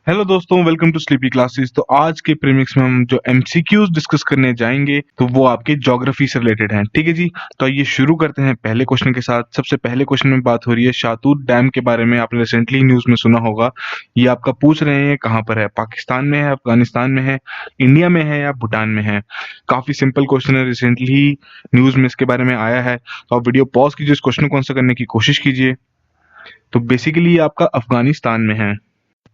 Hello दोस्तों, welcome to sleepy classes. तो आज के प्रीमिक्स में हम जो एमसीक्यूज डिस्कस करने जाएंगे तो वो आपके ज्योग्राफी से रिलेटेड हैं। ठीक है जी। तो आइए शुरू करते हैं पहले क्वेश्चन के साथ। सबसे पहले क्वेश्चन में बात हो रही है शाहतूत डैम के बारे में। आपने रिसेंटली न्यूज में सुना होगा। ये आपका पूछ रहे हैं कहाँ पर है, पाकिस्तान में है, अफगानिस्तान में है, इंडिया में है या भूटान में है। काफी सिंपल क्वेश्चन है, रिसेंटली न्यूज में इसके बारे में आया है। तो आप वीडियो पॉज कीजिए, इस क्वेश्चन को आंसर करने की कोशिश कीजिए। तो बेसिकली ये आपका अफगानिस्तान में है।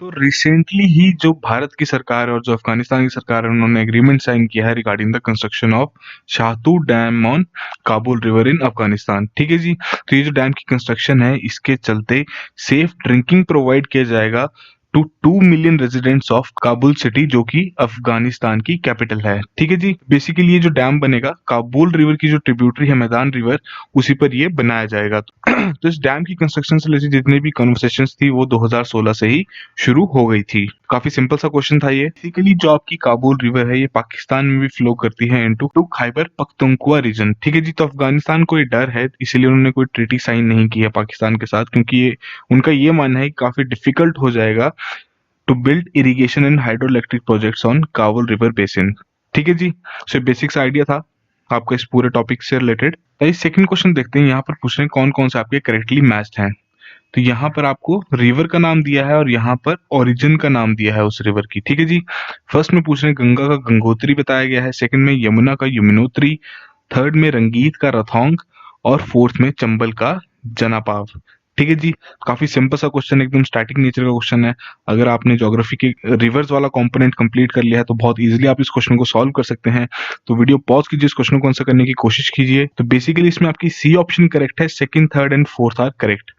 तो रिसेंटली ही जो भारत की सरकार और जो अफगानिस्तान की सरकार है, उन्होंने एग्रीमेंट साइन किया है regarding the construction of Shahtoot dam on Kabul river in Afghanistan. ठीक है जी। तो ये जो डैम की कंस्ट्रक्शन है, इसके चलते सेफ ड्रिंकिंग प्रोवाइड किया जाएगा to 2 million residents of Kabul city, जो कि अफगानिस्तान की कैपिटल है। ठीक है जी। बेसिकली ये जो डैम बनेगा, काबुल रिवर की जो ट्रिब्यूटरी है मैदान रिवर, उसी पर ये बनाया जाएगा। तो इस डैम की कंस्ट्रक्शन से रिलेटेड जितनी भी कन्वर्सेशंस थी वो 2016 से ही शुरू हो गई थी। काफी सिंपल सा क्वेश्चन था ये। बेसिकली जो आपकी काबुल रिवर है, ये पाकिस्तान में भी फ्लो करती है into to Khyber Pakhtunkhwa region. ठीक है जी। तो अफगानिस्तान को ये डर है, इसीलिए उन्होंने कोई ट्रीटी साइन नहीं की है पाकिस्तान के साथ, क्योंकि ये उनका ये मानना है कि काफी डिफिकल्ट हो जाएगा to build irrigation and hydroelectric projects on Kabul river basin. ठीक है जी। सो बेसिक्स आइडिया था आपका इस पूरे टॉपिक से रिलेटेड। सेकंड क्वेश्चन देखते हैं। यहाँ पर पूछ रहे हैं कौन कौन से आपके करेक्टली मैच्ड हैं। तो यहाँ पर आपको रिवर का नाम दिया है और यहाँ पर ओरिजिन का नाम दिया है उस रिवर की। ठीक है जी। फर्स्ट में पूछ रहे हैं गंगा का गंगोत्री बताया गया है, सेकंड में यमुना का यमुनोत्री, थर्ड में रंगीत का रथोंग और फोर्थ में चंबल का जनापाव। ठीक है जी। काफी सिंपल सा क्वेश्चन, एकदम स्टैटिक नेचर का क्वेश्चन है। अगर आपने ज्योग्राफी के रिवर्स वाला कंपोनेंट कंप्लीट कर लिया है तो बहुत इजीली आप इस क्वेश्चन को सॉल्व कर सकते हैं। तो वीडियो पॉज कीजिए, इस क्वेश्चन को आंसर करने की कोशिश कीजिए। तो बेसिकली इसमें आपकी सी ऑप्शन करेक्ट है, second third and fourth are correct.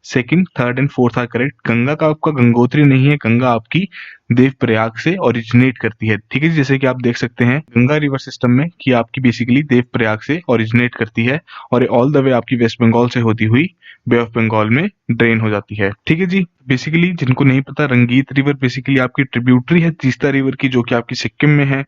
Second third and fourth are correct. Ganga का आपका गंगोत्री नहीं है, गंगा आपकी देवप्रयाग से ओरिजिनेट करती है। ठीक है, जैसे कि आप देख सकते हैं गंगा रिवर सिस्टम में कि आपकी बेसिकली देवप्रयाग से ओरिजिनेट करती है और ऑल द वे आपकी वेस्ट बंगाल से होती हुई बे ऑफ बंगाल में ड्रेन हो जाती है। ठीक है जी। बेसिकली जिनको नहीं पता, रंगीत रिवर बेसिकली आपकी ट्रिब्यूटरी है तीस्ता रिवर की, जो कि आपकी सिक्किम में है।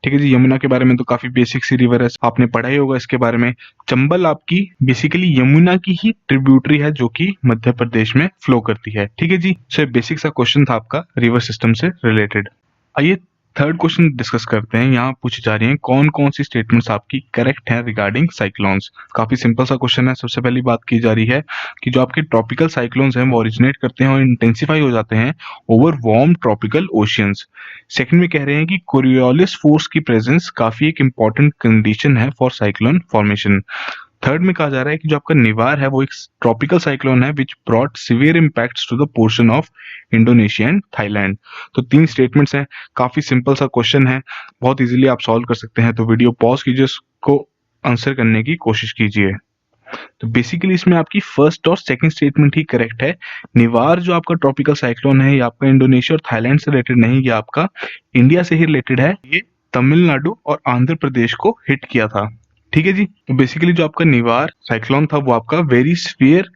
ठीक है जी। यमुना के बारे में तो काफी बेसिक सी रिवर है, आपने पढ़ा ही होगा इसके बारे में। चंबल आपकी बेसिकली यमुना की ही ट्रिब्यूटरी है, जो कि मध्य प्रदेश में फ्लो करती है। ठीक है जी। सो बेसिक सा क्वेश्चन था आपका रिवर सिस्टम से रिलेटेड। आइए थर्ड क्वेश्चन डिस्कस करते हैं। यहाँ पूछी जा रही है कौन कौन सी स्टेटमेंट्स आपकी करेक्ट हैं रिगार्डिंग साइक्लोन्स। काफी सिंपल सा क्वेश्चन है। सबसे पहली बात की जा रही है कि जो आपके ट्रॉपिकल साइक्लोन्स हैं वो ओरिजिनेट करते हैं और इंटेंसिफाई हो जाते हैं over warm tropical oceans. Second में कह रहे हैं कि कोरियोलिस फोर्स की प्रेजेंस काफी एक इंपॉर्टेंट कंडीशन है फॉर साइक्लोन फॉर्मेशन। थर्ड में कहा जा रहा है कि जो आपका निवार है वो एक ट्रॉपिकल साइक्लोन है which brought severe impacts to the portion of Indonesia and Thailand. तो तीन स्टेटमेंट्स हैं। काफी सिंपल सा क्वेश्चन है, बहुत इजीली आप सॉल्व कर सकते हैं। तो वीडियो पॉज कीजिए, उसको आंसर करने की कोशिश कीजिए। तो बेसिकली इसमें आपकी फर्स्ट और सेकंड स्टेटमेंट ही करेक्ट है। निवार जो आपका ट्रॉपिकल साइक्लोन है, ये आपका इंडोनेशिया और थाईलैंड से रिलेटेड नहीं, ये आपका इंडिया से ही रिलेटेड है। ये तमिलनाडु और आंध्र प्रदेश को हिट किया था। ठीक है जी। तो बेसिकली जो आपका निवार साइक्लोन था वो आपका वेरी स्फीयर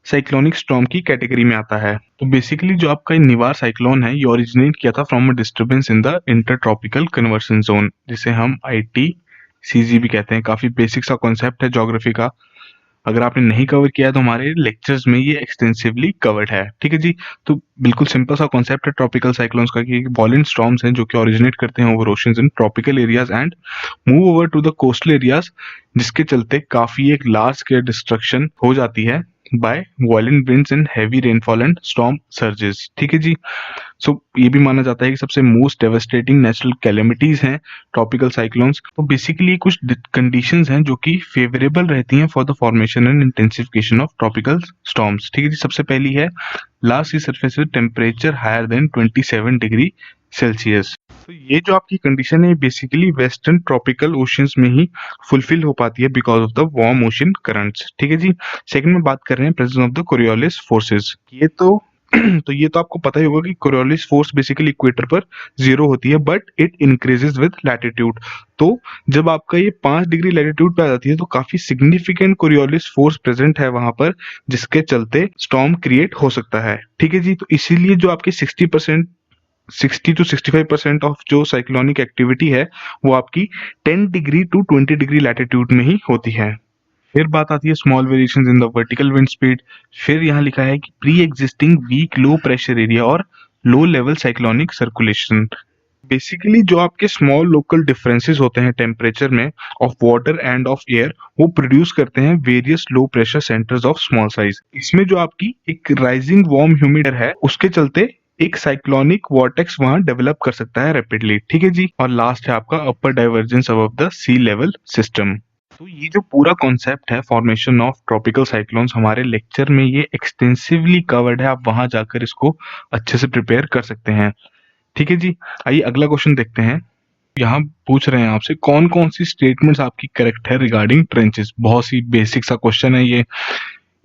साइक्लोनिक स्टॉर्म की कैटेगरी में आता है। तो बेसिकली जो आपका निवार साइक्लोन है ये ओरिजिनेट किया था from a disturbance in the inter tropical conversion zone, जिसे हम ITCZ भी कहते हैं। काफी बेसिक सा कॉन्सेप्ट है ज्योग्राफी का। अगर आपने नहीं कवर किया है तो हमारे लेक्चर्स में ये एक्सटेंसिवली कवर्ड है। ठीक है जी। तो बिल्कुल सिंपल सा कॉन्सेप्ट है ट्रॉपिकल साइक्लोन्स का कि वॉलेंट स्टॉर्म्स हैं जो कि ओरिजिनेट करते हैं over oceans in tropical areas and move over to the coastal areas, जिसके चलते काफी एक लार्ज स्केल डिस्ट्रक्शन हो जाती है by violent winds and heavy rainfall and storm surges. ठीक है जी। सो ये भी माना जाता है कि सबसे मोस्ट डेवास्टेटिंग नेचुरल कैलेमिटीज हैं ट्रॉपिकल साइक्लोन्स। तो बेसिकली कुछ कंडीशंस हैं जो कि फेवरेबल रहती हैं for the formation and intensification of tropical storms. ठीक है जी। सबसे पहली है large sea surface with temperature higher than 27 degree Celsius. तो ये जो आपकी कंडीशन है बेसिकली वेस्टर्न ट्रॉपिकल ओशियंस में ही फुलफिल हो पाती है because of the warm ocean currents. ठीक है जी। सेकंड में बात कर रहे हैं presence of the Coriolis forces. ये तो तो ये तो आपको पता ही होगा कि कोरियोलिस फोर्स बेसिकली इक्वेटर पर 0 होती है, but it increases with latitude. तो जब आपका ये 5 डिग्री लैटिट्यूड पे आ जाती है तो काफी सिग्निफिकेंट कोरियोलिस फोर्स प्रेजेंट है वहां पर, जिसके चलते स्टॉर्म क्रिएट हो सकता है। ठीक है जी। तो इसीलिए जो आपके 60 to 65% ऑफ जो साइक्लोनिक एक्टिविटी है वो आपकी 10 डिग्री टू 20 डिग्री लैटिट्यूड में ही होती है। फिर बात आती है small variations in the vertical wind speed. फिर यहाँ लिखा है कि pre existing weak low pressure area और low level cyclonic circulation. Basically जो आपके स्मॉल लोकल डिफरेंसेस होते हैं टेम्परेचर में of water and of air, वो प्रोड्यूस करते हैं various low pressure centres of small size. इसमें जो आपकी एक राइजिंग वार्म ह्यूमिड एयर है, उसके चलते एक साइक्लोनिक वॉर्टेक्स वहां डेवलप कर सकता है रैपिडली। ठीक है जी। और लास्ट है आपका upper divergence above the sea level system. तो ये जो पूरा कॉन्सेप्ट है फॉर्मेशन ऑफ ट्रॉपिकल साइक्लोन्स, हमारे लेक्चर में ये एक्सटेंसिवली कवर्ड है। आप वहां जाकर इसको अच्छे से प्रिपेयर कर सकते हैं। ठीक है जी। आइए अगला क्वेश्चन देखते हैं। यहाँ पूछ रहे हैं आपसे कौन कौन सी स्टेटमेंट्स आपकी करेक्ट है रिगार्डिंग ट्रेंचेस। बहुत सी बेसिक सा क्वेश्चन है, ये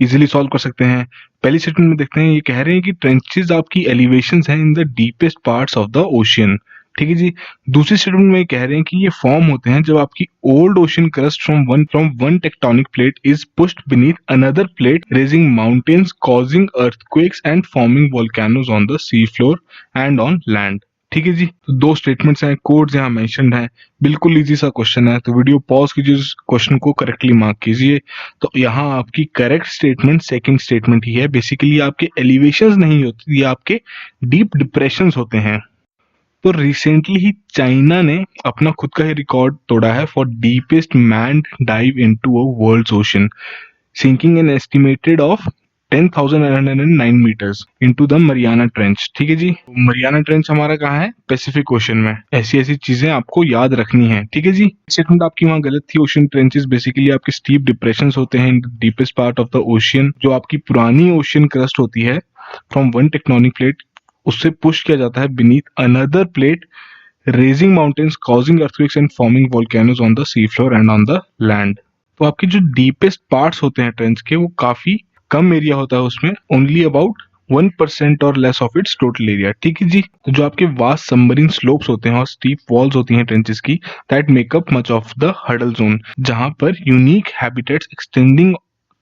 इजीली सॉल्व कर सकते हैं। पहली स्टेटमेंट में देखते हैं, ये कह रहे हैं कि ट्रेंचेस आपकी एलिवेशंस हैं in the deepest parts of the ocean. ठीक है जी। दूसरी स्टेटमेंट में कह रहे हैं कि ये फॉर्म होते हैं जब आपकी old ocean crust from one tectonic plate is pushed beneath another plate, raising mountains, causing earthquakes and forming volcanoes on the sea floor and on land. ठीक है जी। तो दो स्टेटमेंट्स हैं, कोड्स यहाँ मेंशन्ड हैं। बिल्कुल इजी सा क्वेश्चन है, तो वीडियो पॉज कीजिए, इस क्वेश्चन को करेक्टली मार्क कीजिए। तो यहाँ आपकी करेक्ट स्टेटमेंट सेकंड स्टेटमेंट ही है। बेसिकली आपके एलिवेशंस नहीं होती, ये आपके डीप डिप्रेशंस होते हैं। तो रिसेंटली ही चाइना ने अपना खुद का ही रिकॉर्ड तोड़ा है for deepest manned dive into a world's ocean, sinking an estimated of 10,909 metres into the Mariana Trench. ठीक है जी। मरियाना ट्रेंच हमारा कहाँ है? पैसिफिक ओशन में। ऐसी ऐसी चीजें आपको याद रखनी है। ठीक है जी। स्टेटमेंट आपकी वहाँ गलत थी। ओशन ट्रेंचेस बेसिकली आपके स्टीप डिप्रेशन होते हैं in the deepest part of the ocean. जो आपकी पुरानी ओशियन क्रस्ट होती है फ्रॉम वन टेक्टोनिक प्लेट, उससे पुश किया जाता है beneath another plate, raising mountains, causing earthquakes and forming volcanoes on the sea floor and on the land. तो आपके जो डीपेस्ट पार्ट्स होते हैं ट्रेंच के, वो काफी कम एरिया होता है उसमें, ओनली अबाउट 1% और less of its total area. ठीक है जी। तो जो आपके वास्ट सबमरीन स्लोप्स होते हैं और स्टीप वॉल्स होती हैं ट्रेंचेस की, that make up much of the hadal zone, जहां पर unique habitats extending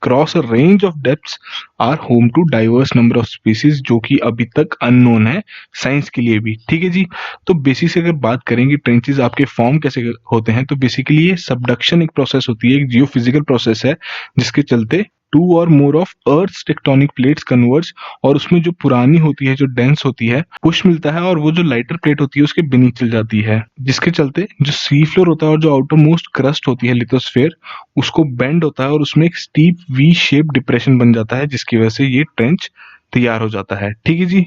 cross a range of depths are home to diverse number of species, जो कि अभी तक अननोन है साइंस के लिए भी। ठीक है जी। तो बेसिक से अगर बात करेंगे ट्रेंचेस आपके फॉर्म कैसे होते हैं, तो बेसिकली ये सबडक्शन एक प्रोसेस होती है, एक जियोफिजिकल प्रोसेस है, जिसके चलते टू और more of earth tectonic plates converge, और उसमें जो पुरानी होती है, जो डेंस होती है, पुश मिलता है, और वो जो लाइटर प्लेट होती है उसके बीनीथ चल जाती है, जिसके चलते जो सी फ्लोर होता है और जो आउटर मोस्ट क्रस्ट होती है लिथोस्फेयर, उसको बेंड होता है और उसमें एक स्टीप वी शेप डिप्रेशन बन जाता है, जिसकी वजह से ये ट्रेंच तैयार हो जाता है। ठीक है जी।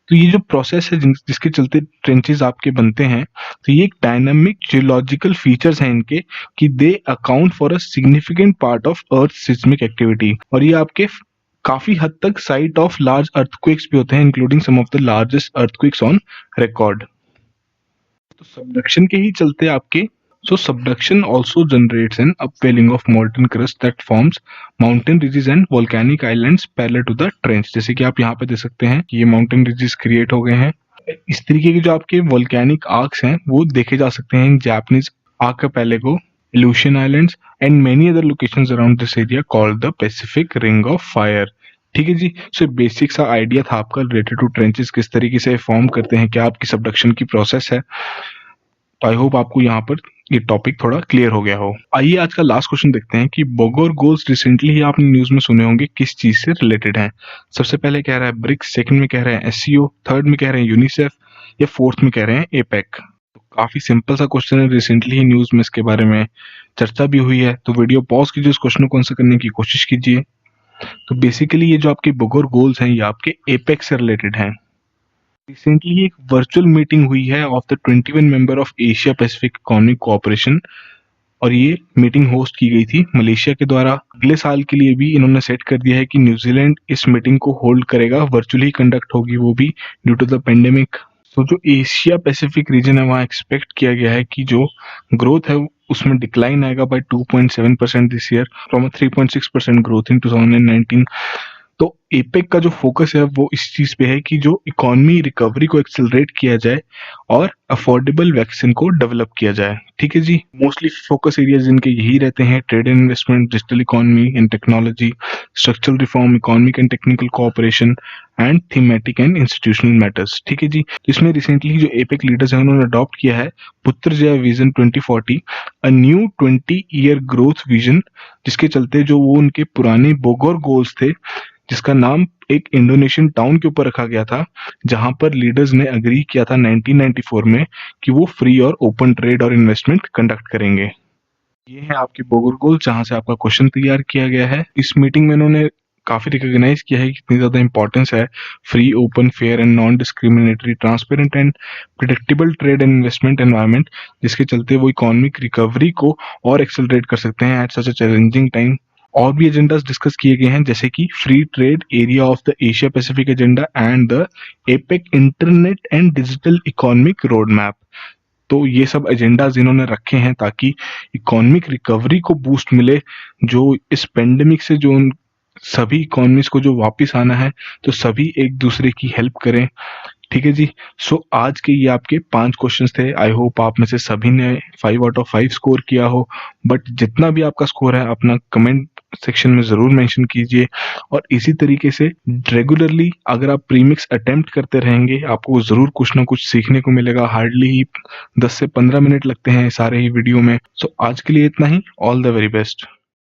तो ये जो प्रोसेस है जिसके चलते ट्रेंचेस आपके बनते हैं, तो ये एक डायनामिक जियोलॉजिकल फीचर्स हैं इनके, कि they account for a significant part of earth seismic activity, और ये आपके काफी हद तक साइट ऑफ लार्ज अर्थक्वेक्स भी होते हैं, including some of the largest earthquakes on record. तो सबडक्शन के ही चलते आपके, so subduction also generates an upwelling of molten crust that forms mountain ridges and volcanic islands parallel to the trench। जैसे कि आप यहाँ पे देख सकते हैं कि ये mountain ridges क्रिएट हो गए हैं। इस तरीके के जो आपके volcanic arcs हैं, वो देखे जा सकते हैं in Japanese archipelago, Aleutian Islands and many other locations around this area called the Pacific Ring of Fire। ठीक है जी। सो बेसिक सा आइडिया था आपका रिलेटेड टू ट्रेंचेस, किस तरीके से फॉर्म करते हैं, क्या आपकी सबडक्शन की प्रोसेस है। तो आई होप आपको यहाँ पर ये टॉपिक थोड़ा क्लियर हो गया हो। आइए आज का लास्ट क्वेश्चन देखते हैं कि बोगोर गोल्स रिसेंटली ही आपने न्यूज में सुने होंगे, किस चीज से रिलेटेड हैं। सबसे पहले कह रहा है ब्रिक्स, सेकंड में कह रहे हैं एससीओ, थर्ड में कह रहे हैं यूनिसेफ, या फोर्थ में कह रहे हैं एपेक। तो काफी सिंपल सा क्वेश्चन है, रिसेंटली ही न्यूज में इसके बारे में चर्चा भी हुई है। तो वीडियो पॉज कीजिए, इस क्वेश्चन को आंसर करने की कोशिश कीजिए। तो बेसिकली ये जो आपके बोगोर गोल्स हैं, ये आपके एपेक से रिलेटेड हैं। रिसेंटली एक वर्चुअल मीटिंग हुई है of the 21 member of Asia Pacific economic cooperation, और ये मीटिंग होस्ट की गई थी मलेशिया के द्वारा। अगले साल के लिए भी इन्होंने सेट कर दिया है कि न्यूजीलैंड इस मीटिंग को होल्ड करेगा, वर्चुअली कंडक्ट होगी वो भी ड्यू टू द पेंडेमिक। तो जो एशिया पैसिफिक रीजन है, वहाँ एक्सपेक्ट किया गया है कि जो ग्रोथ है उसमें डिक्लाइन आएगा by 2.7% this year from 3.6% growth in 2019। तो एपेक का जो फोकस है वो इस चीज पे है कि जो इकोनॉमी रिकवरी को एक्सेलरेट किया जाए और अफोर्डेबल वैक्सीन को डेवलप किया जाए। ठीक है जी। मोस्टली फोकस एरियाज इनके यही रहते हैं, trade and investment, digital economy and technology, structural reform, economic and technical cooperation and thematic and institutional matters. ठीक है जी। तो इसमें रिसेंटली जो एपेक लीडर्स हैं उन्होंने अडॉप्ट किया है Putrajaya vision 2040, a new 20 year growth vision, जिसके चलते जो वो उनके पुराने बोगोर गोल्स थे, जिसका नाम एक इंडोनेशियन टाउन के ऊपर रखा गया था, जहां पर लीडर्स ने अग्री किया था 1994 में कि वो फ्री और ओपन ट्रेड और इन्वेस्टमेंट कंडक्ट करेंगे। ये है आपके बोगर गोल, जहां से आपका क्वेश्चन तैयार किया गया है। इस मीटिंग में इन्होंने काफी रिकॉग्नाइज किया है कि कितनी ज्यादा इंपॉर्टेंस है free, open, fair and non discriminatory, transparent and predictable trade and investment environment, जिसके चलते वो इकोनॉमिक रिकवरी को और एक्सेलरेट कर सकते हैं at such a challenging time. और भी एजेंडास डिस्कस किए गए हैं, जैसे कि free trade area of the Asia Pacific agenda and the APEC internet and digital economic road map. तो ये सब एजेंडाज इन्होंने रखे हैं ताकि इकोनॉमिक रिकवरी को बूस्ट मिले, जो इस पेंडेमिक से जो सभी इकोनॉमीज को जो वापस आना है, तो सभी एक दूसरे की हेल्प करें। ठीक है जी। सो आज के ये आपके 5 क्वेश्चंस थे। आई होप आप में से सभी ने 5 आउट ऑफ 5 स्कोर किया हो। बट जितना भी आपका स्कोर है अपना कमेंट सेक्शन में जरूर मेंशन कीजिए, और इसी तरीके से रेगुलरली अगर आप प्रीमिक्स अटेम्प्ट करते रहेंगे, आपको जरूर कुछ ना कुछ सीखने को मिलेगा। हार्डली ही 10 से 15 मिनट लगते हैं सारे ही वीडियो में। सो आज के लिए इतना ही। All the very best.